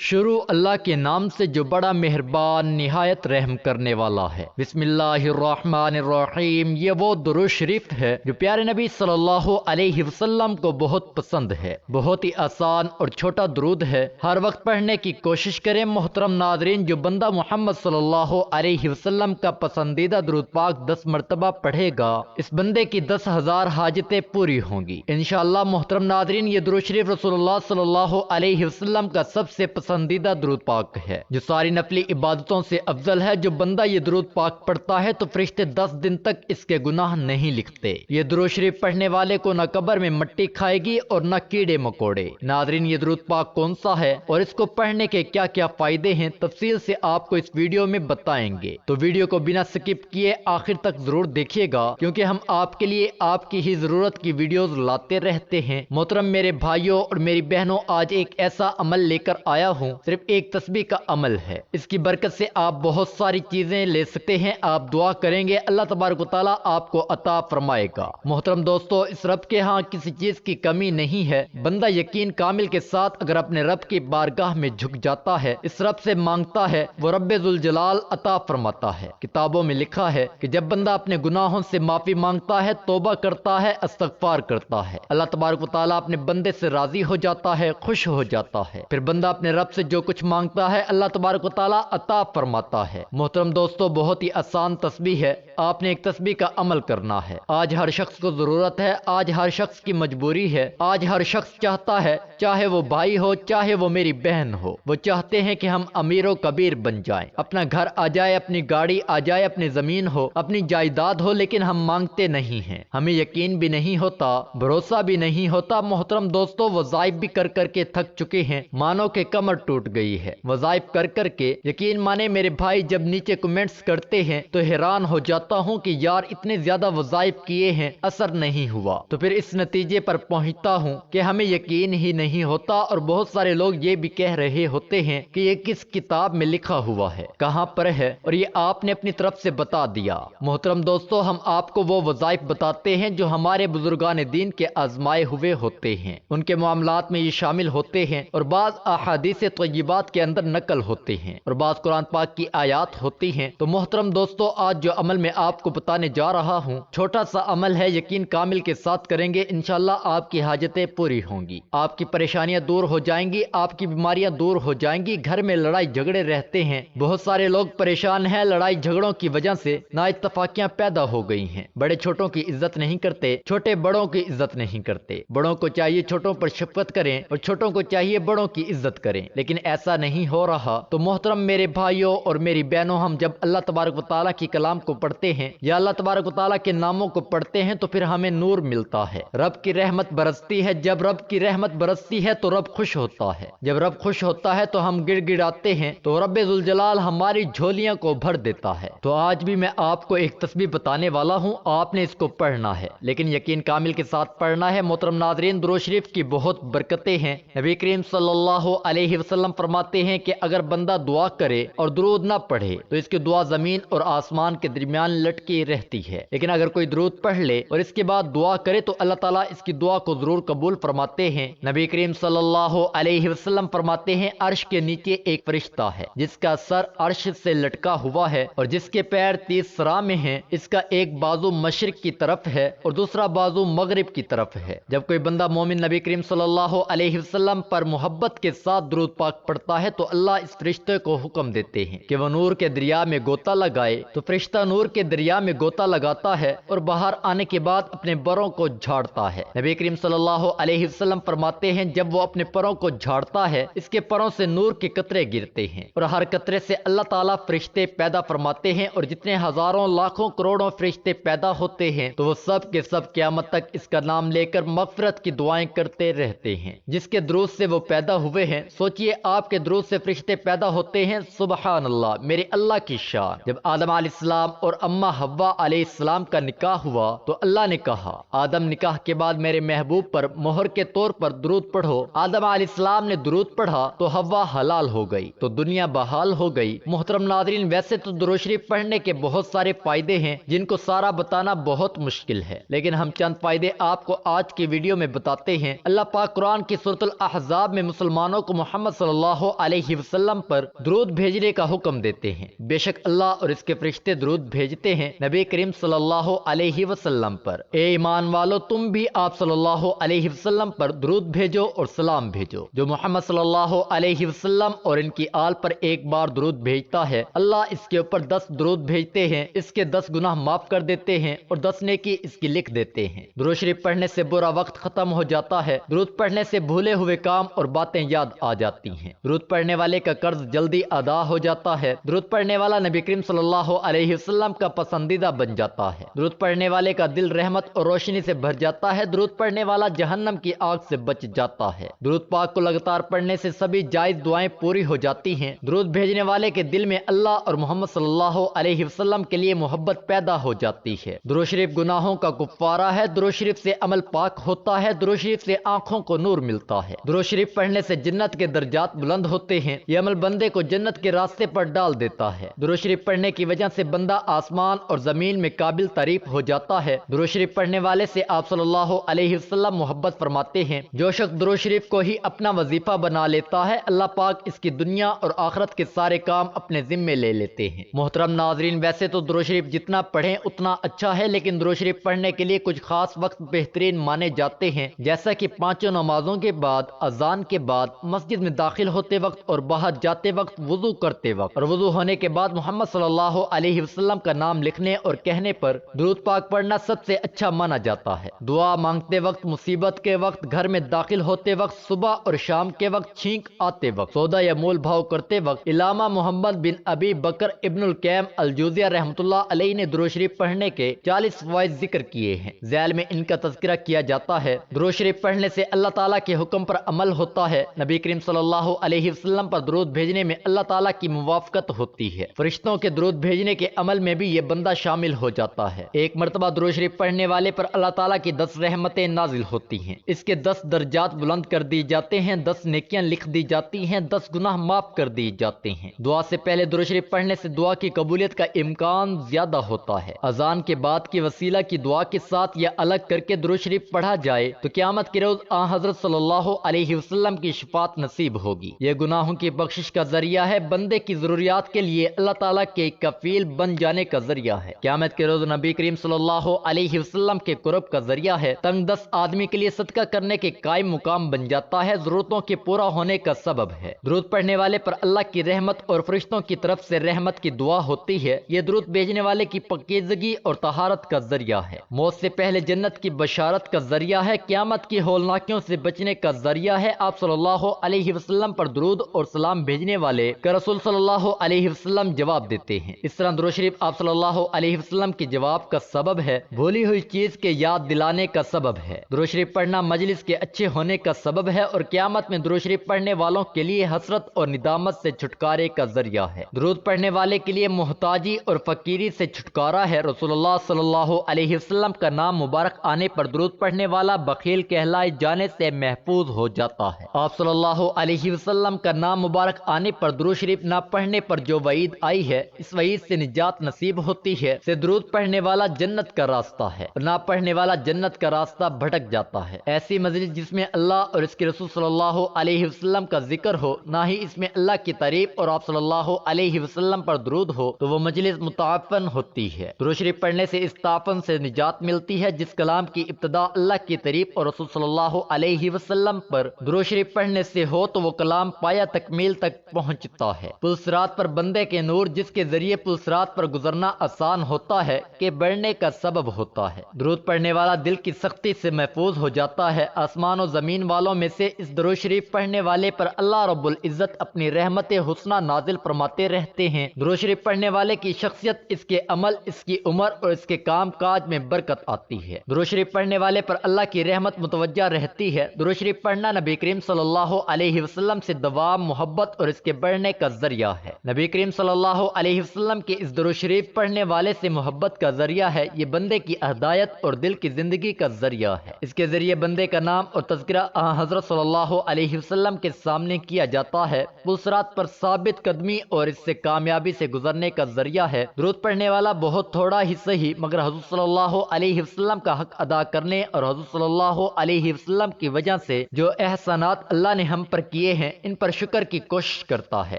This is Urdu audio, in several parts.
شروع اللہ کے نام سے جو بڑا مہربان نہایت رحم کرنے والا ہے۔ بسم اللہ الرحمن الرحیم۔ یہ وہ درود شریف ہے جو پیارے نبی صلی اللہ علیہ وسلم کو بہت پسند ہے۔ بہت ہی آسان اور چھوٹا درود ہے، ہر وقت پڑھنے کی کوشش کریں۔ محترم ناظرین، جو بندہ محمد صلی اللہ علیہ وسلم کا پسندیدہ درود پاک 10 مرتبہ پڑھے گا، اس بندے کی 10,000 حاجتیں پوری ہوں گی انشاءاللہ۔ محترم ناظرین، یہ درود شریف رسول اللہ صلی اللہ علیہ وسلم کا سب سے پسندیدہ درود پاک ہے جو ساری نفلی عبادتوں سے افضل ہے۔ جو بندہ یہ درود پاک پڑھتا ہے تو فرشتے 10 دن تک اس کے گناہ نہیں لکھتے۔ یہ درود شریف پڑھنے والے کو نہ قبر میں مٹی کھائے گی اور نہ کیڑے مکوڑے۔ ناظرین، یہ درود پاک کون سا ہے اور اس کو پڑھنے کے کیا کیا فائدے ہیں، تفصیل سے آپ کو اس ویڈیو میں بتائیں گے، تو ویڈیو کو بنا سکپ کیے آخر تک ضرور دیکھیے گا، کیونکہ ہم آپ کے لیے آپ کی ہی ضرورت کی ویڈیوز لاتے رہتے ہیں۔ محترم میرے بھائیوں اور میری بہنوں، آج ایک ایسا عمل لے کر آیا ہوں، صرف ایک تسبیح کا عمل ہے۔ اس کی برکت سے آپ بہت ساری چیزیں لے سکتے ہیں۔ آپ دعا کریں گے، اللہ تبارک و تعالیٰ آپ کو عطا فرمائے گا۔ محترم دوستو، اس رب کے ہاں کسی چیز کی کمی نہیں ہے۔ بندہ یقین کامل کے ساتھ اگر اپنے رب کی بارگاہ میں جھک جاتا ہے، اس رب سے مانگتا ہے، وہ رب ذوالجلال عطا فرماتا ہے۔ کتابوں میں لکھا ہے کہ جب بندہ اپنے گناہوں سے معافی مانگتا ہے، توبہ کرتا ہے، استغفار کرتا ہے، اللہ تبارک و تعالیٰ اپنے بندے سے راضی ہو جاتا ہے، خوش ہو جاتا ہے۔ پھر بندہ اپنے رب سے جو کچھ مانگتا ہے، اللہ تبارک و تعالیٰ عطا فرماتا ہے۔ محترم دوستو، بہت ہی آسان تسبیح ہے، آپ نے ایک تسبیح کا عمل کرنا ہے۔ آج ہر شخص کو ضرورت ہے، آج ہر شخص کی مجبوری ہے، آج ہر شخص چاہتا ہے، چاہے وہ بھائی ہو چاہے وہ میری بہن ہو، وہ چاہتے ہیں کہ ہم امیر و کبیر بن جائیں، اپنا گھر آ جائے، اپنی گاڑی آ جائے، اپنی زمین ہو، اپنی جائیداد ہو، لیکن ہم مانگتے نہیں ہیں، ہمیں یقین بھی نہیں ہوتا، بھروسہ بھی نہیں ہوتا۔ محترم دوستو، وظائف بھی کر کر کے تھک چکے ہیں، مانو کہ کمر ٹوٹ گئی ہے وظائف کر کر کے۔ یقین مانے میرے بھائی، جب نیچے کمنٹس کرتے ہیں تو حیران ہو جاتا ہوں کہ یار اتنے زیادہ وظائف کیے ہیں، اثر نہیں ہوا، تو پھر اس نتیجے پر پہنچتا ہوں کہ ہمیں یقین ہی نہیں ہوتا، اور بہت سارے لوگ یہ بھی کہہ رہے ہوتے ہیں کہ یہ کس کتاب میں لکھا ہوا ہے، کہاں پر ہے، اور یہ آپ نے اپنی طرف سے بتا دیا۔ محترم دوستو، ہم آپ کو وہ وظائف بتاتے ہیں جو ہمارے بزرگان دین کے آزمائے ہوئے ہوتے ہیں، ان کے معاملات میں یہ شامل ہوتے ہیں، اور بعض احادیث طیبات کے اندر نقل ہوتے ہیں، اور بعض قرآن پاک کی آیات ہوتی ہیں۔ تو محترم دوستو، آج جو عمل میں آپ کو بتانے جا رہا ہوں، چھوٹا سا عمل ہے، یقین کامل کے ساتھ کریں گے، انشاءاللہ آپ کی حاجتیں پوری ہوں گی، آپ کی پریشانیاں دور ہو جائیں گی، آپ کی بیماریاں دور ہو جائیں گی۔ گھر میں لڑائی جھگڑے رہتے ہیں، بہت سارے لوگ پریشان ہیں، لڑائی جھگڑوں کی وجہ سے نا اتفاقیاں پیدا ہو گئی ہیں، بڑے چھوٹوں کی عزت نہیں کرتے، چھوٹے بڑوں کی عزت نہیں کرتے، بڑوں کو چاہیے چھوٹوں پر شفقت کریں اور چھوٹوں کو چاہیے بڑوں کی عزت کریں، لیکن ایسا نہیں ہو رہا۔ تو محترم میرے بھائیوں اور میری بہنوں، ہم جب اللہ تبارک و تعالیٰ کی کلام کو پڑھتے ہیں یا اللہ تبارک و تعالیٰ کے ناموں کو پڑھتے ہیں تو پھر ہمیں نور ملتا ہے، رب کی رحمت برستی ہے۔ جب رب کی رحمت برستی ہے تو رب خوش ہوتا ہے، جب رب خوش ہوتا ہے تو ہم گڑ گڑاتے ہیں، تو رب ذوالجلال ہماری جھولیاں کو بھر دیتا ہے۔ تو آج بھی میں آپ کو ایک تسبیح بتانے والا ہوں، آپ نے اس کو پڑھنا ہے، لیکن یقین کامل کے ساتھ پڑھنا ہے۔ محترم ناظرین، درود شریف کی بہت برکتیں ہیں۔ نبی کریم صلی اللہ علیہ وسلم فرماتے ہیں کہ اگر بندہ دعا کرے اور درود نہ پڑھے تو اس کی دعا زمین اور آسمان کے درمیان لٹکی رہتی ہے، لیکن اگر کوئی درود پڑھ لے اور اس کے بعد دعا کرے تو اللہ تعالیٰ اس کی دعا کو ضرور قبول فرماتے ہیں۔ نبی کریم صلی اللہ علیہ وسلم فرماتے ہیں، عرش کے نیچے ایک فرشتہ ہے جس کا سر عرش سے لٹکا ہوا ہے اور جس کے پیر 30 سرا میں ہیں، اس کا ایک بازو مشرق کی طرف ہے اور دوسرا بازو مغرب کی طرف ہے۔ جب کوئی بندہ مومن نبی کریم صلی اللہ علیہ وسلم پر محبت کے ساتھ درود پاک پڑھتا ہے تو اللہ اس فرشتے کو حکم دیتے ہیں کہ وہ نور کے دریا میں غوطہ لگائے، تو فرشتہ نور کے دریا میں غوطہ لگاتا ہے اور باہر آنے کے بعد اپنے پروں کو جھاڑتا ہے۔ نبی کریم صلی اللہ علیہ وسلم فرماتے ہیں، جب وہ اپنے پروں کو جھاڑتا ہے، اس کے پروں سے نور کے قطرے گرتے ہیں، اور ہر قطرے سے اللہ تعالیٰ فرشتے پیدا فرماتے ہیں، اور جتنے ہزاروں لاکھوں کروڑوں فرشتے پیدا ہوتے ہیں تو وہ سب کے سب قیامت تک اس کا نام لے کر مغفرت کی دعائیں کرتے رہتے ہیں۔ جس کے درود سے وہ پیدا ہوئے ہیں، سوچئے آپ کے درود سے فرشتے پیدا ہوتے ہیں، سبحان اللہ، میرے اللہ کی شان۔ جب آدم علیہ السلام اور اماں حوا علیہ السلام کا نکاح ہوا تو اللہ نے کہا، آدم نکاح کے بعد میرے محبوب پر مہر کے طور پر درود پڑھو۔ آدم علیہ السلام نے درود پڑھا تو حوا حلال ہو گئی، تو دنیا بحال ہو گئی۔ محترم ناظرین، ویسے تو درود شریف پڑھنے کے بہت سارے فائدے ہیں جن کو سارا بتانا بہت مشکل ہے، لیکن ہم چند فائدے آپ کو آج کی ویڈیو میں بتاتے ہیں۔ اللہ پاک قرآن کی سورۃ الاحزاب میں مسلمانوں کو محمد محمد صلی اللہ علیہ وسلم پر درود بھیجنے کا حکم دیتے ہیں۔ بے شک اللہ اور اس کے فرشتے درود بھیجتے ہیں نبی کریم صلی اللہ علیہ وسلم پر۔ اے ایمان والو، تم بھی آپ صلی اللہ علیہ وسلم پر درود بھیجو اور سلام بھیجو۔ جو محمد صلی اللہ علیہ وسلم اور ان کی آل پر ایک بار درود بھیجتا ہے، اللہ اس کے اوپر 10 درود بھیجتے ہیں، اس کے 10 گناہ معاف کر دیتے ہیں اور 10 نیکی اس کی لکھ دیتے ہیں۔ درود شریف پڑھنے سے برا وقت ختم ہو جاتا ہے، درود پڑھنے سے بھولے ہوئے کام اور باتیں یاد آ جاتی ہیں، درود پڑھنے والے کا قرض جلدی ادا ہو جاتا ہے، درود پڑھنے والا نبی کریم صلی اللہ علیہ وسلم کا پسندیدہ بن جاتا ہے، درود پڑھنے والے کا دل رحمت اور روشنی سے بھر جاتا ہے، درود پڑھنے والا جہنم کی آگ سے بچ جاتا ہے۔ درود پاک کو لگاتار پڑھنے سے سبھی جائز دعائیں پوری ہو جاتی ہیں۔ درود بھیجنے والے کے دل میں اللہ اور محمد صلی اللہ علیہ وسلم کے لیے محبت پیدا ہو جاتی ہے۔ درود شریف گناہوں کا کفارہ ہے، درود شریف سے عمل پاک ہوتا ہے، درود شریف سے آنکھوں کو نور ملتا ہے، درود شریف پڑھنے سے جنت کے درجات بلند ہوتے ہیں، یہ عمل بندے کو جنت کے راستے پر ڈال دیتا ہے۔ درود شریف پڑھنے کی وجہ سے بندہ آسمان اور زمین میں قابل تعریف ہو جاتا ہے۔ درود شریف پڑھنے والے سے آپ صلی اللہ علیہ وسلم محبت فرماتے ہیں۔ جو شخص درود شریف کو ہی اپنا وظیفہ بنا لیتا ہے، اللہ پاک اس کی دنیا اور آخرت کے سارے کام اپنے ذمے لے لیتے ہیں۔ محترم ناظرین، ویسے تو درود شریف جتنا پڑھیں اتنا اچھا ہے، لیکن درود شریف پڑھنے کے لیے کچھ خاص وقت بہترین مانے جاتے ہیں، جیسا کہ 5 نمازوں کے بعد، اذان کے بعد، مسجد میں داخل ہوتے وقت اور باہر جاتے وقت، وضو کرتے وقت اور وضو ہونے کے بعد محمد صلی اللہ علیہ وسلم کا نام لکھنے اور کہنے پر درود پاک پڑھنا سب سے اچھا مانا جاتا ہے۔ دعا مانگتے وقت، مصیبت کے وقت، گھر میں داخل ہوتے وقت، صبح اور شام کے وقت، چھینک آتے وقت، سودا یا مول بھاؤ کرتے وقت۔ علامہ محمد بن ابی بکر ابن القیم الجوزیہ رحمۃ اللہ علیہ نے درود شریف پڑھنے کے 40 فوائد ذکر کیے ہیں، ذیل میں ان کا تذکرہ کیا جاتا ہے۔ درود شریف پڑھنے سے اللہ تعالیٰ کے حکم پر عمل ہوتا ہے، نبی کریم صلی اللہ علیہ وسلم پر درود بھیجنے میں اللہ تعالیٰ کی موافقت ہوتی ہے، فرشتوں کے درود بھیجنے کے عمل میں بھی یہ بندہ شامل ہو جاتا ہے۔ ایک مرتبہ درود شریف پڑھنے والے پر اللہ تعالیٰ کی 10 رحمتیں نازل ہوتی ہیں، اس کے 10 درجات بلند کر دی جاتے ہیں، 10 نیکیاں لکھ دی جاتی ہیں، 10 گناہ معاف کر دی جاتے ہیں۔ دعا سے پہلے درود شریف پڑھنے سے دعا کی قبولیت کا امکان زیادہ ہوتا ہے۔ اذان کے بعد کی وسیلہ کی دعا کے ساتھ یا الگ کر کے درود شریف پڑھا جائے تو قیامت کے روز حضرت صلی اللہ علیہ وسلم کی شفاعت نصیب ہوگی۔ یہ گناہوں کی بخشش کا ذریعہ ہے، بندے کی ضروریات کے لیے اللہ تعالیٰ کے کفیل بن جانے کا ذریعہ ہے، قیامت کے روز نبی کریم صلی اللہ علیہ وسلم کے قرب کا ذریعہ ہے، تنگ دست آدمی کے لیے صدقہ کرنے کے قائم مقام بن جاتا ہے، ضرورتوں کے پورا ہونے کا سبب ہے۔ درود پڑھنے والے پر اللہ کی رحمت اور فرشتوں کی طرف سے رحمت کی دعا ہوتی ہے، یہ درود بھیجنے والے کی پاکیزگی اور طہارت کا ذریعہ ہے، موت سے پہلے جنت کی بشارت کا ذریعہ ہے، قیامت کی ہولناکیوں سے بچنے کا ذریعہ ہے۔ آپ صلی اللہ علیہ وسلم پر درود اور سلام بھیجنے والے کا رسول صلی اللہ علیہ وسلم جواب دیتے ہیں، اس طرح درود شریف آپ صلی اللہ علیہ وسلم کے جواب کا سبب ہے، بھولی ہوئی چیز کے یاد دلانے کا سبب ہے، درود شریف پڑھنا مجلس کے اچھے ہونے کا سبب ہے اور قیامت میں درود شریف پڑھنے والوں کے لیے حسرت اور ندامت سے چھٹکارے کا ذریعہ ہے۔ درود پڑھنے والے کے لیے محتاجی اور فقیری سے چھٹکارا ہے، رسول اللہ صلی اللہ علیہ وسلم کا نام مبارک آنے پر درود پڑھنے والا بخیل کہلائے جانے سے محفوظ ہو جاتا ہے۔ آپ صلی اللہ علیہ وسلم کا نام مبارک آنے پر درود شریف نہ پڑھنے پر جو وعید آئی ہے، اس وعید سے نجات نصیب ہوتی ہے، سے درود پڑھنے والا جنت کا راستہ ہے اور نہ پڑھنے والا جنت کا راستہ بھٹک جاتا ہے۔ ایسی مجلس جس میں اللہ اور اس کے رسول صلی اللہ علیہ وسلم کا ذکر ہو، نہ ہی اس میں اللہ کی تعریف اور آپ صلی اللہ علیہ وسلم پر درود ہو، تو وہ مجلس متعفن ہوتی ہے۔ درود شریف پڑھنے سے اس تعفن سے نجات ملتی ہے، جس کلام کی ابتدا اللہ کی تعریف اور رسول صلی اللہ علیہ وسلم پر درود شریف پڑھنے سے ہو تو وہ کلام پایا تکمیل تک پہنچتا ہے۔ پل صراط پر بندے کے نور، جس کے ذریعے پل صراط پر گزرنا آسان ہوتا ہے، کے بڑھنے کا سبب ہوتا ہے۔ درود پڑھنے والا دل کی سختی سے محفوظ ہو جاتا ہے۔ آسمان و زمین والوں میں سے اس درود شریف پڑھنے والے پر اللہ رب العزت اپنی رحمت حسنہ نازل فرماتے رہتے ہیں۔ درود شریف پڑھنے والے کی شخصیت، اس کے عمل، اس کی عمر اور اس کے کام کاج میں برکت آتی ہے۔ درود شریف پڑھنے والے پر اللہ کی رحمت متوجہ رہتی ہے۔ درود شریف پڑھنا نبی کریم صلی اللہ علیہ وسلم سے دوام، محبت اور اس کے بڑھنے کا ذریعہ ہے۔ نبی کریم صلی اللہ علیہ وسلم کے اس درود شریف پڑھنے والے سے محبت کا ذریعہ ہے، یہ بندے کی ہدایت اور دل کی زندگی کا ذریعہ ہے۔ اس کے ذریعے بندے کا نام اور تذکرہ حضرت صلی اللہ علیہ وسلم کے سامنے کیا جاتا ہے، پل صراط پر ثابت قدمی اور اس سے کامیابی سے گزرنے کا ذریعہ ہے۔ درود پڑھنے والا بہت تھوڑا ہی صحیح مگر حضور صلی اللہ علیہ وسلم کا حق ادا کرنے اور حضور صلی اللہ علیہ وسلم کی وجہ سے جو احسانات اللہ نے ہم پر کیے کیے ہیں ان پر شکر کی کوشش کرتا ہے،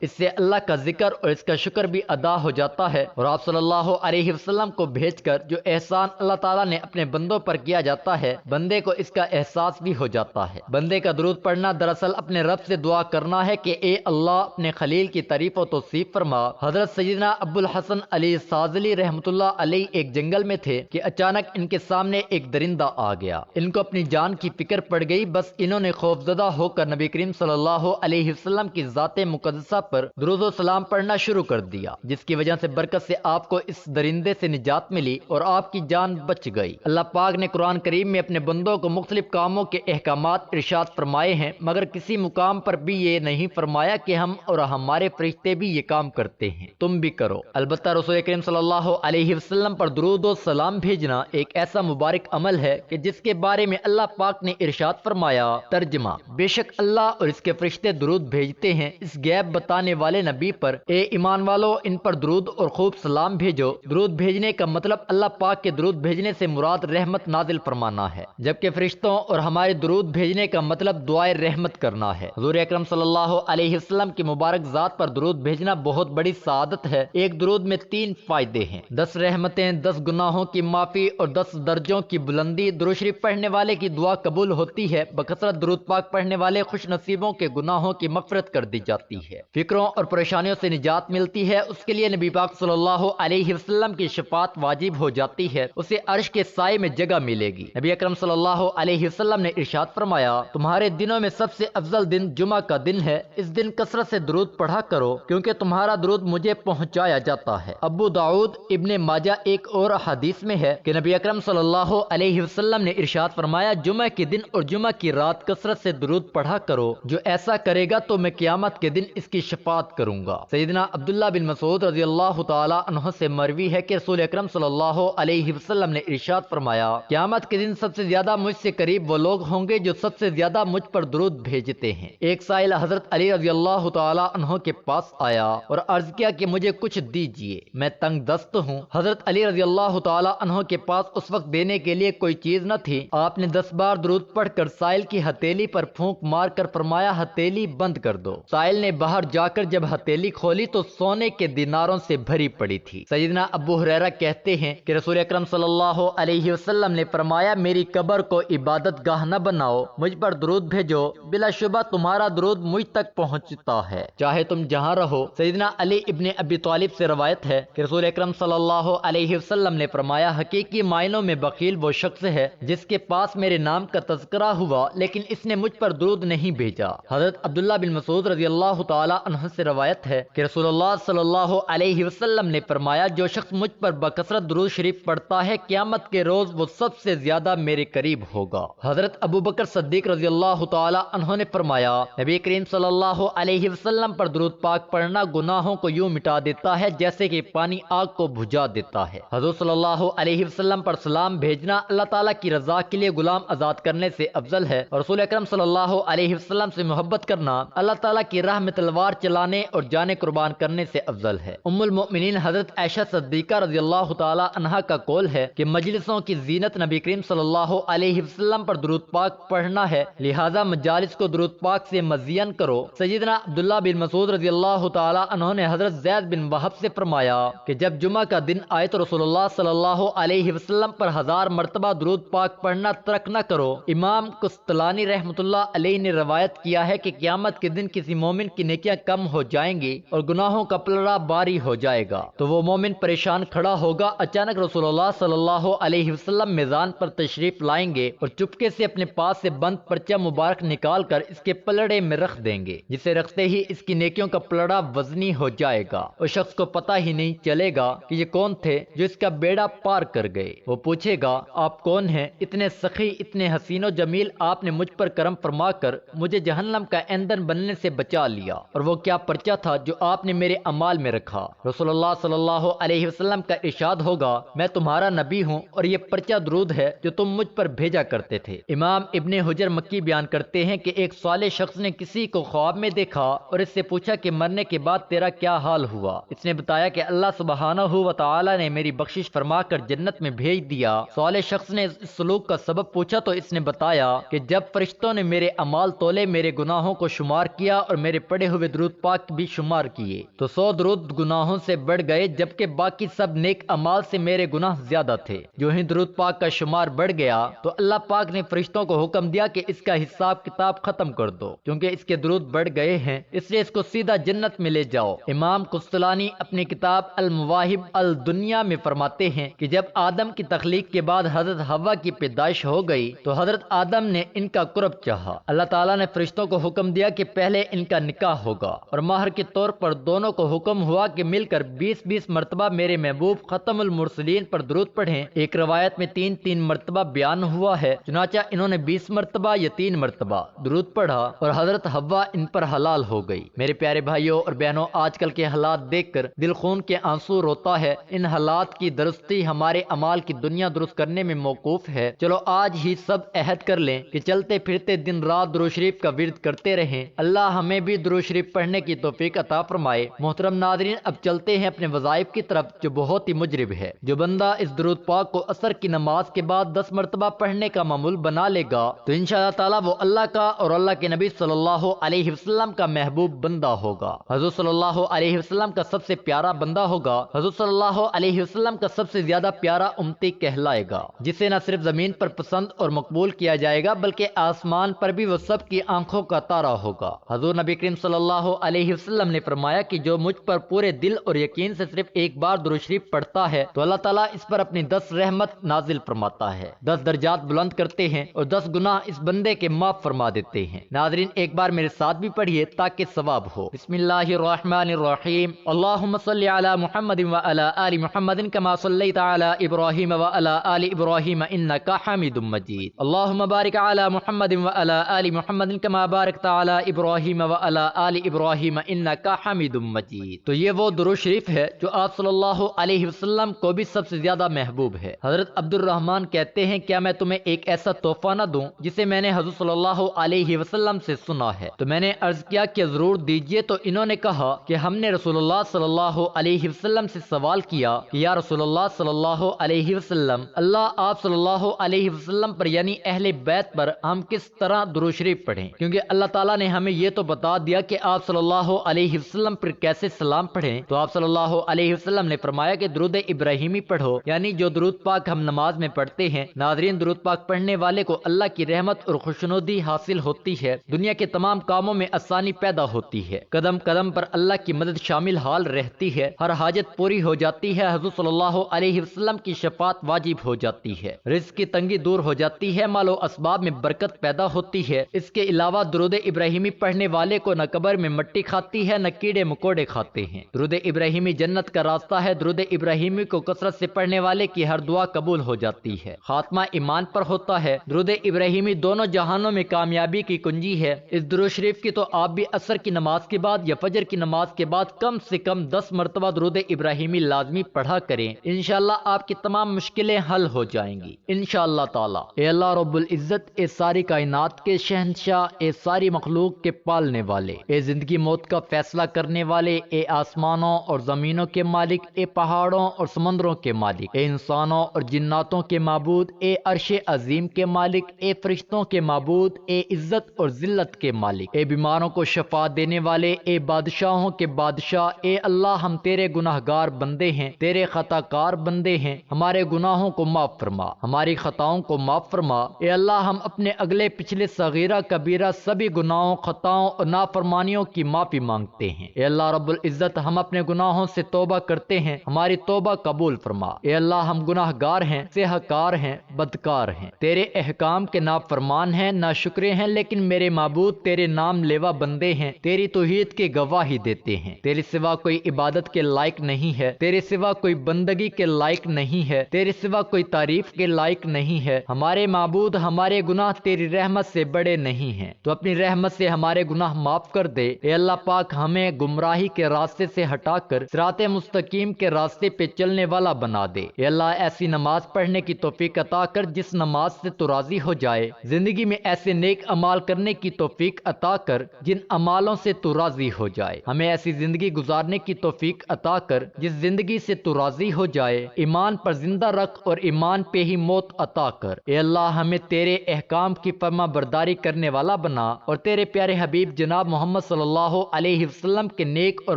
اس سے اللہ کا ذکر اور اس کا شکر بھی ادا ہو جاتا ہے، اور آپ صلی اللہ علیہ وسلم کو بھیج کر جو احسان اللہ تعالیٰ نے اپنے بندوں پر کیا جاتا ہے بندے کو اس کا احساس بھی ہو جاتا ہے۔ بندے کا درود پڑھنا دراصل اپنے رب سے دعا کرنا ہے کہ اے اللہ اپنے خلیل کی تعریف و توصیف فرما۔ حضرت سیدنا ابو الحسن علی سازلی رحمۃ اللہ علیہ ایک جنگل میں تھے کہ اچانک ان کے سامنے ایک درندہ آ گیا، ان کو اپنی جان کی فکر پڑ گئی، بس انہوں نے خوفزدہ ہو کر نبی کریم صلی اللہ علیہ وسلم کی ذات مقدسہ پر درود و سلام پڑھنا شروع کر دیا، جس کی وجہ سے برکت سے آپ کو اس درندے سے نجات ملی اور آپ کی جان بچ گئی۔ اللہ پاک نے قرآن کریم میں اپنے بندوں کو مختلف کاموں کے احکامات ارشاد فرمائے ہیں، مگر کسی مقام پر بھی یہ نہیں فرمایا کہ ہم اور ہمارے فرشتے بھی یہ کام کرتے ہیں، تم بھی کرو۔ البتہ رسول کریم صلی اللہ علیہ وسلم پر درود و سلام بھیجنا ایک ایسا مبارک عمل ہے کہ جس کے بارے میں اللہ پاک نے ارشاد فرمایا، ترجمہ: بے شک اللہ اور اس کے فرشتے درود بھیجتے ہیں اس غیب بتانے والے نبی پر، اے ایمان والو ان پر درود اور خوب سلام بھیجو۔ درود بھیجنے کا مطلب اللہ پاک کے درود بھیجنے سے مراد رحمت نازل فرمانا ہے، جبکہ فرشتوں اور ہمارے درود بھیجنے کا مطلب دعائے رحمت کرنا ہے۔ حضور اکرم صلی اللہ علیہ وسلم کی مبارک ذات پر درود بھیجنا بہت بڑی سعادت ہے۔ ایک درود میں 3 فائدے ہیں: 10 رحمتیں، 10 گناہوں کی معافی اور 10 درجوں کی بلندی۔ درود شریف پڑھنے والے کی دعا قبول ہوتی ہے، بکثرت درود پاک پڑھنے والے خوش نصیبوں کے گناہوں کی مغفرت کر دی جاتی ہے، فکروں اور پریشانیوں سے نجات ملتی ہے، اس کے لیے نبی پاک صلی اللہ علیہ وسلم کی شفاعت واجب ہو جاتی ہے، اسے عرش کے سائے میں جگہ ملے گی۔ نبی اکرم صلی اللہ علیہ وسلم نے ارشاد فرمایا، تمہارے دنوں میں سب سے افضل دن جمعہ کا دن ہے، اس دن کثرت سے درود پڑھا کرو کیونکہ تمہارا درود مجھے پہنچایا جاتا ہے۔ ابو داؤد، ابن ماجہ ایک اور حدیث میں ہے کہ نبی اکرم صلی اللہ علیہ وسلم نے ارشاد فرمایا، جمعہ کے دن اور جمعہ کی رات کثرت سے درود پڑھا کرو، جو ایسا کرے گا تو میں قیامت کے دن اس کی شفاعت کروں گا۔ سیدنا عبداللہ بن مسعود رضی اللہ تعالی عنہ سے مروی ہے کہ رسول اکرم صلی اللہ علیہ وسلم نے ارشاد فرمایا، قیامت کے دن سب سے زیادہ مجھ سے قریب وہ لوگ ہوں گے جو سب سے زیادہ مجھ پر درود بھیجتے ہیں۔ ایک سائل حضرت علی رضی اللہ تعالی عنہ کے پاس آیا اور عرض کیا کہ مجھے کچھ دیجیے، میں تنگ دست ہوں۔ حضرت علی رضی اللہ تعالی عنہ کے پاس اس وقت دینے کے لیے کوئی چیز نہ تھی، آپ نے 10 بار درود پڑھ کر سائل کی ہتھیلی پر پھونک مار کر فرمایا، ہتھیلی بند کر دو۔ سائل نے باہر جا کر جب ہتھیلی کھولی تو سونے کے دیناروں سے بھری پڑی تھی۔ سیدنا ابو ہریرہ کہتے ہیں کہ رسول اکرم صلی اللہ علیہ وسلم نے فرمایا، میری قبر کو عبادت گاہ نہ بناؤ، مجھ پر درود بھیجو، بلا شبہ تمہارا درود مجھ تک پہنچتا ہے چاہے تم جہاں رہو۔ سیدنا علی ابن ابی طالب سے روایت ہے کہ رسول اکرم صلی اللہ علیہ وسلم نے فرمایا، حقیقی معنوں میں بخیل وہ شخص ہے جس کے پاس میرے نام کا تذکرہ ہوا لیکن اس نے مجھ پر درود نہیں بھیجا۔ حضرت عبداللہ بن مسعود رضی اللہ تعالی عنہ سے روایت ہے کہ رسول اللہ صلی اللہ علیہ وسلم نے فرمایا، جو شخص مجھ پر بکثرت درود شریف پڑھتا ہے قیامت کے روز وہ سب سے زیادہ میرے قریب ہوگا۔ حضرت ابو بکر صدیق رضی اللہ تعالی عنہ نے فرمایا، نبی کریم صلی اللہ علیہ وسلم پر درود پاک پڑھنا گناہوں کو یوں مٹا دیتا ہے جیسے کہ پانی آگ کو بجھا دیتا ہے۔ حضور صلی اللہ علیہ وسلم پر سلام بھیجنا اللہ تعالیٰ کی رضا کے لیے غلام آزاد کرنے سے افضل ہے، اور رسول اکرم صلی اللہ علیہ وسلم سے محبت کرنا اللہ تعالیٰ کی راہ میں تلوار چلانے اور جانیں قربان کرنے سے افضل ہے۔ ام المؤمنین حضرت عائشہ صدیقہ رضی اللہ تعالی عنہا کا قول ہے کہ مجلسوں کی زینت نبی کریم صلی اللہ علیہ وسلم پر درود پاک پڑھنا ہے، لہذا مجالس کو درود پاک سے مزین کرو۔ سیدنا عبداللہ بن مسعود رضی اللہ تعالی عنہ نے حضرت زید بن وہب سے فرمایا کہ جب جمعہ کا دن آئے تو رسول اللہ صلی اللہ علیہ وسلم پر 1000 مرتبہ درود پاک پڑھنا ترک نہ کرو۔ امام قسطلانی رحمۃ اللہ علیہ نے روایت کیا ہے کہ قیامت کے دن کسی مومن کی نیکیاں کم ہو جائیں گی اور گناہوں کا پلڑا باری ہو جائے گا تو وہ مومن پریشان کھڑا ہوگا، اچانک رسول اللہ صلی اللہ علیہ وسلم میزان پر تشریف لائیں گے اور چپکے سے اپنے پاس سے بند پرچہ مبارک نکال کر اس کے پلڑے میں رکھ دیں گے، جسے رکھتے ہی اس کی نیکیوں کا پلڑا وزنی ہو جائے گا اور شخص کو پتہ ہی نہیں چلے گا کہ یہ کون تھے جو اس کا بیڑا پار کر گئے۔ وہ پوچھے گا، آپ کون ہیں؟ اتنے سخی، اتنے حسین و جمیل، آپ نے مجھ پر کرم فرما کر مجھے جہنم کا ایندھن بننے سے بچا لیا، اور وہ کیا پرچہ تھا جو آپ نے میرے اعمال میں رکھا؟ رسول اللہ صلی اللہ علیہ وسلم کا ارشاد ہوگا، میں تمہارا نبی ہوں اور یہ پرچہ درود ہے جو تم مجھ پر بھیجا کرتے تھے۔ امام ابن حجر مکی بیان کرتے ہیں کہ ایک صالح شخص نے کسی کو خواب میں دیکھا اور اس سے پوچھا کہ مرنے کے بعد تیرا کیا حال ہوا؟ اس نے بتایا کہ اللہ سبحانہ و تعالی نے میری بخشش فرما کر جنت میں بھیج دیا۔ صالح شخص نے اس سلوک کا سبب پوچھا تو اس نے بتایا کہ جب فرشتوں نے میرے اعمال تولے، میرے گناہوں کو شمار کیا اور میرے پڑھے ہوئے درود پاک بھی شمار کیے تو 100 درود گناہوں سے بڑھ گئے، جبکہ باقی سب نیک اعمال سے میرے گناہ زیادہ تھے۔ جو ہی درود پاک کا شمار بڑھ گیا تو اللہ پاک نے فرشتوں کو حکم دیا کہ اس کا حساب کتاب ختم کر دو، کیونکہ اس کے درود بڑھ گئے ہیں، اس لیے اس کو سیدھا جنت میں لے جاؤ۔ امام قسطلانی اپنی کتاب المواہب الدنیا میں فرماتے ہیں کہ جب آدم کی تخلیق کے بعد حضرت حوا کی پیدائش ہو گئی تو حضرت آدم نے ان کا قرب چاہا۔ اللہ تعالیٰ نے فرشتوں کو حکم دیا کہ پہلے ان کا نکاح ہوگا، اور مہر کے طور پر دونوں کو حکم ہوا کہ مل کر 20 مرتبہ میرے محبوب ختم المرسلین پر درود پڑھیں۔ ایک روایت میں 3 مرتبہ بیان ہوا ہے، چنانچہ انہوں نے 20 مرتبہ یا 3 مرتبہ درود پڑھا اور حضرت حوا ان پر حلال ہو گئی۔ میرے پیارے بھائیوں اور بہنوں، آج کل کے حالات دیکھ کر دل خون کے آنسو روتا ہے۔ ان حالات کی درستی ہمارے اعمال کی دنیا درست کرنے میں موقوف ہے۔ چلو آج ہی سب عہد کر لیں کہ چلتے پھرتے دن رات درود شریف کا ورد کرتے رہیں۔ اللہ ہمیں بھی درود شریف پڑھنے کی توفیق عطا فرمائے۔ محترم ناظرین، اب چلتے ہیں اپنے وظائف کی طرف، جو بہت ہی مجرب ہے۔ جو بندہ اس درود پاک کو عصر کی نماز کے بعد 10 مرتبہ پڑھنے کا معمول بنا لے گا تو انشاءاللہ تعالی وہ اللہ کا اور اللہ کے نبی صلی اللہ علیہ وسلم کا محبوب بندہ ہوگا، حضور صلی اللہ علیہ وسلم کا سب سے پیارا بندہ ہوگا، حضور صلی اللہ علیہ وسلم کا سب سے زیادہ پیارا امتی کہلائے گا، جسے نہ صرف زمین پر پسند اور مقبول کیا جائے گا بلکہ آسمان پر بھی وہ سب کی آنکھوں کا تارا ہوگا۔ حضور نبی کریم صلی اللہ علیہ وسلم نے فرمایا کہ جو مجھ پر پورے دل اور یقین سے صرف ایک بار درود شریف پڑھتا ہے تو اللہ تعالیٰ اس پر اپنی 10 رحمت نازل فرماتا ہے، 10 درجات بلند کرتے ہیں اور 10 گناہ اس بندے کے معاف فرما دیتے ہیں۔ ناظرین، ایک بار میرے ساتھ بھی پڑھیے تاکہ ثواب ہو۔ بسم اللہ الرحمن الرحیم، اللہم صلی علی محمد وعلی آل محمد کما صلیت علی ابراہیم وعلی آل ابراہیم انکا حمید مجید، اللہم بارک علی محمد وعلی آل محمد کما بارکت علی ابراہیم وعلی آل ابراہیم انکا حمید مجید۔ تو یہ وہ درود شریف ہے جو آپ صلی اللہ علیہ وسلم کو بھی سب سے زیادہ محبوب ہے۔ حضرت عبد الرحمن کہتے ہیں، کیا میں تمہیں ایک ایسا تحفہ نہ دوں جسے میں نے حضور صلی اللہ علیہ وسلم سے سنا ہے؟ تو میں نے عرض کیا کہ ضرور دیجئے، تو انہوں نے کہا کہ ہم نے رسول اللہ صلی اللہ علیہ وسلم سے سوال کیا کہ یا رسول اللہ صلی اللہ علیہ وسلم، اللہ آپ صلی اللہ علیہ وسلم پر یعنی اہل بیت پر ہم کس طرح درود شریف پڑھیں؟ کیونکہ اللہ تعالیٰ نے ہمیں یہ تو بتا دیا کہ آپ صلی اللہ علیہ وسلم پر کیسے سلام پڑھیں۔ تو آپ صلی اللہ علیہ وسلم نے فرمایا کہ درود ابراہیمی پڑھو، یعنی جو درود پاک ہم نماز میں پڑھتے ہیں۔ ناظرین، درود پاک پڑھنے والے کو اللہ کی رحمت اور خوشنودی حاصل ہوتی ہے، دنیا کے تمام کاموں میں آسانی پیدا ہوتی ہے، قدم قدم پر اللہ کی مدد شامل حال رہتی ہے، ہر حاجت پوری ہو جاتی ہے، حضور صلی اللہ علیہ وسلم کی شفاعت واجب ہو جاتی ہے، رزق کی تنگی دور ہو جاتی ہے، مال و اسباب میں برکت پیدا ہوتی ہے۔ اس کے علاوہ درود ابراہیمی پڑھنے والے کو نہ قبر میں مٹی کھاتی ہے نہ کیڑے مکوڑے کھاتے ہیں۔ درود ابراہیمی جنت کا راستہ ہے، درود ابراہیمی کو کثرت سے پڑھنے والے کی ہر دعا قبول ہو جاتی ہے، خاتمہ ایمان پر ہوتا ہے۔ درود ابراہیمی دونوں جہانوں میں کامیابی کی کنجی ہے۔ اس درود شریف کی تو آپ بھی عصر کی نماز کے بعد یا فجر کی نماز کے بعد کم سے کم 10 مرتبہ درود ابراہیمی لازمی پڑھا کریں، انشاءاللہ آپ کی تمام مشکلیں حل ہو جائیں گی انشاءاللہ تعالی۔ اے اللہ رب العزت، اے ساری کائنات کے شہنشاہ، اے ساری مخلوق کے پالنے والے، اے زندگی موت کا فیصلہ کرنے والے، اے آسمانوں اور زمینوں کے مالک، اے پہاڑوں اور سمندروں کے مالک، اے انسانوں اور جناتوں کے معبود، اے عرش عظیم کے مالک، اے فرشتوں کے معبود، اے عزت اور ذلت کے مالک، اے بیماروں کو شفا دینے والے، اے بادشاہوں کے بادشاہ، اے اللہ ہم تیرے گناہگار بندے ہیں، تیرے خطا کار بندے ہیں، ہمارے گناہوں کو معاف فرما، ہماری خطاؤں کو معاف فرما۔ اے اللہ ہم اپنے اگلے پچھلے صغیرہ کبیرہ سبھی گناہوں، خطاؤں اور نافرمانیوں کی معافی مانگتے ہیں۔ اے اللہ رب العزت، ہم اپنے گناہوں سے توبہ کرتے ہیں، ہماری توبہ قبول فرما۔ اے اللہ ہم گناہگار ہیں، سیاہکار ہیں، بدکار ہیں، تیرے احکام کے نافرمان ہیں، ناشکرے ہیں، لیکن میرے معبود تیرے نام لیوا بندے ہیں، تیری توحید کی گواہی دیتے ہیں۔ تیرے سوا کوئی عبادت کے لائق نہیں ہے، تیرے سوا کوئی بندگی کے لائق نہیں ہے، تیرے سوا کوئی تعریف کے لائق نہیں ہے۔ ہمارے معبود، ہمارے گناہ تیری رحمت سے بڑے نہیں ہیں، تو اپنی رحمت سے ہمارے گناہ معاف کر دے۔ اے اللہ پاک، ہمیں گمراہی کے راستے سے ہٹا کر صراط مستقیم کے راستے پہ چلنے والا بنا دے۔ اے اللہ ایسی نماز پڑھنے کی توفیق عطا کر جس نماز سے تو راضی ہو جائے، زندگی میں ایسے نیک اعمال کرنے کی توفیق عطا کر جن اعمالوں سے تو راضی ہو جائے، ہمیں ایسی زندگی گزارنے کی توفیق عطا کر جس زندگی سے تو راضی ہو جائے، ایمان پر زندہ رکھ اور ایمان پہ ہی موت عطا کر۔ اے اللہ ہمیں تیرے احکام کی فرما برداری کرنے والا بنا بنا اور تیرے پیارے حبیب جناب محمد صلی اللہ علیہ وسلم کے نیک اور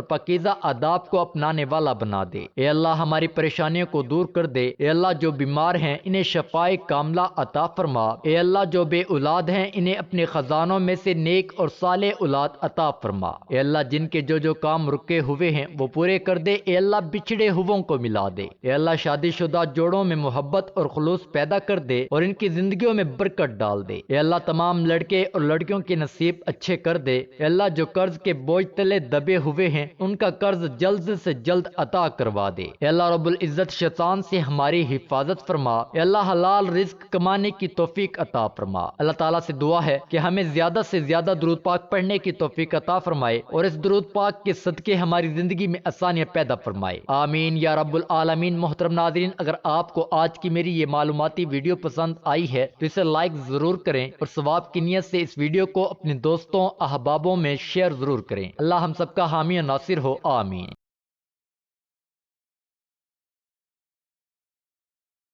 پاکیزہ آداب کو اپنانے والا بنا دے۔ اے اللہ ہماری پریشانیوں کو دور کر دے۔ اے اللہ جو بیمار ہیں انہیں شفائے کاملہ عطا فرما۔ اے اللہ جو بے اولاد ہیں انہیں اپنے خزانوں میں سے نیک اور صالح اولاد عطا فرما۔ اے اللہ جن کے جو کام رکے ہوئے ہیں وہ پورے کر دے۔ اے اللہ بچھڑے ہووں کو ملا دے۔ اے اللہ شادی شدہ جوڑوں میں محبت اور خلوص پیدا کر دے اور ان کی زندگیوں میں برکت ڈال دے۔ اے اللہ تمام لڑکے اور لڑکیوں کے نصیب اچھے کر دے۔ اے اللہ جو قرض کے بوجھ تلے دبے ہوئے ہیں ان کا قرض جلد سے جلد عطا کروا دے۔ اے اللہ رب العزت شیطان سے ہماری حفاظت فرما۔ اے اللہ حلال رزق کمانے کی توفیق عطا فرما۔ اللہ تعالیٰ سے دعا ہے کہ ہمیں زیادہ سے زیادہ درود پاک پڑھنے کی توفیق عطا فرمائے اور اس درود پاک کے صدقے ہماری زندگی میں آسانیاں پیدا فرمائے، آمین یا رب العالمین۔ محترم ناظرین، اگر آپ کو آج کی میری یہ معلوماتی ویڈیو پسند آئی ہے تو اسے لائک ضرور کریں اور ثواب کی نیت سے اس ویڈیو کو اپنے دوستوں احبابوں میں شیئر ضرور کریں۔ اللہ ہم سب کا حامی و ناصر ہو، آمین۔